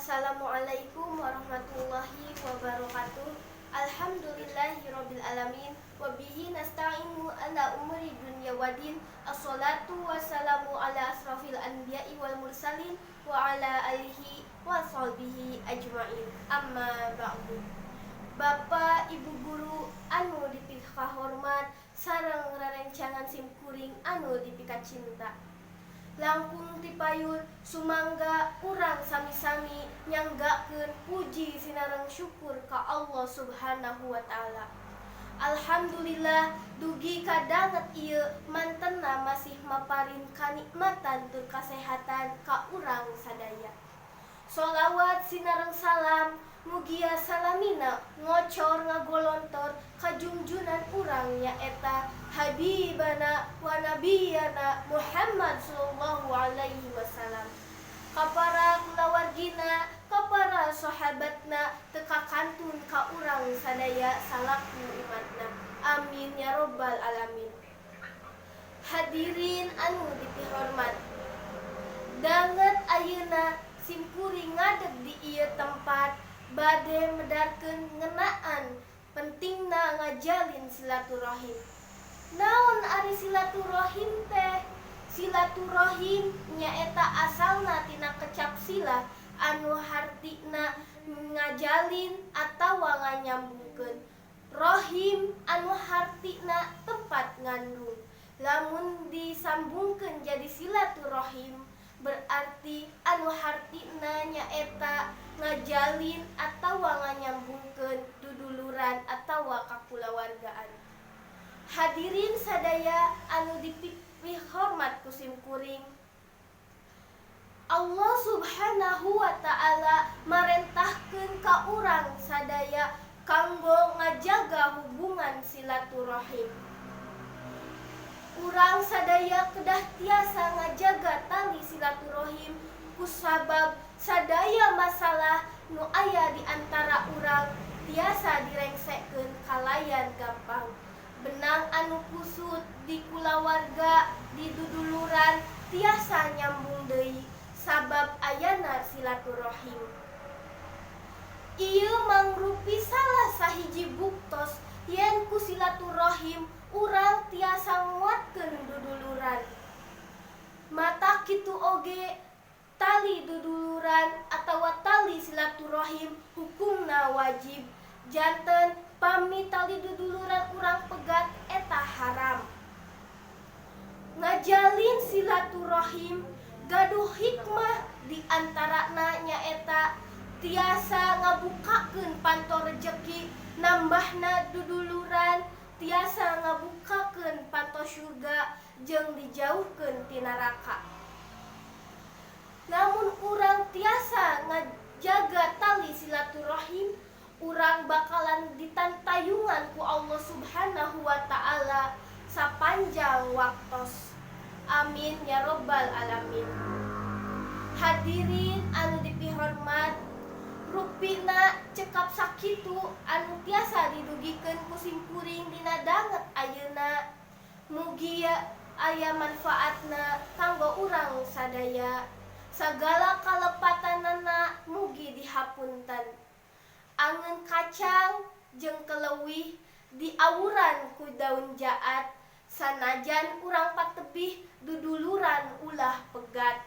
Assalamualaikum warahmatullahi wabarakatuh. Alhamdulillahirabbil alamin wa bihi nasta'inu ala umuri dunya waddin. Assalatu wassalamu ala asrafil anbiya'i wal mursalin wa ala alihi wa sahbihi ajmain. Amma ba'du. Bapak Ibu guru anu dipika hormat sareng rerencangan simkuring anu dipika cinta. Langkung tipayun sumangga urang sami-sami nyanggakeun puji sinareng syukur ka Allah Subhanahu wa taala. Alhamdulillah dugi kadanget ieu mantenna masih maparin kanikmatan tur kasehatan ka urang sadaya. Sholawat sinareng salam mugia salamina ngocor ngagolontor ka junjunan urang nyaeta habibana wa nabiyana Muhammad sallallahu alaihi wasallam. Ka para kulawargina, ka para sahabatna, teka kantun ka urang sadaya salaku umatna. Amin ya rabbal alamin. Hadirin anu dipihormat, danget ayeuna simkuring ngadeg di ieu tempat bade medarkeun ngeunaan pentingna ngajalin silaturahim. Naon ari silaturahim teh? Silaturahim nyaeta asalna tina kecap sila anu hartina ngajalin atawa nganyambungkeun. Rahim anu hartina tempat ngandung. Lamun disambungkeun jadi silaturahim berarti anu hartina nyaeta ngajalin atawa nganyambungkeun duduluran atawa kakulawargaan. Hadirin sadaya anu dipipih hormat ku simkuring, Allah Subhanahu wa taala marentahkeun ka urang sadaya kanggo ngajaga hubungan silaturahim. Urang sadaya kedah tiasa ngajaga tali silaturahim kusabab sadaya masalah nu aya di antara urang tiasa direngsekeun kalayan gampang. Benang anu kusut di kulawarga di duduluran tiasa nyambung deui sabab ayana silaturahim. Ieu mangrupi salah sahiji buktos yen ku silaturahim urang tiasa nguatkeun duduluran. Mata kitu oge tali duduluran atawa tali silaturahim hukumna wajib. Janten pami tali duduluran urang pegat eta haram. Ngajalin silaturahim gaduh hikmah di antarana nyaeta tiasa ngabukakeun panto rejeki, nambahna duduluran, tiasa ngabukakeun panto surga jeung dijauhkeun ti neraka. Namun urang tiasa ngajaga tali silaturahim, urang bakalan ditantayungan ku Allah Subhanahu wa taala sapanjang waktos. Amin ya rabbal alamin. Hadirin anu dipihormat, rupina cekap sakitu anu tiasa didugikeun ku simkuring dina danget ayeuna. Mugi aya manfaatna kanggo urang sadaya. Sagala kalepatanana mugi dihapunten. Angeun kacang jeung keleuwih diawuran ku daun jaat, sanajan urang patebih duduluran ulah pegat.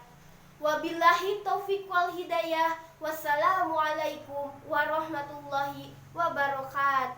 Wabillahi taufiq wal hidayah. Wassalamualaikum warahmatullahi wabarakatuh.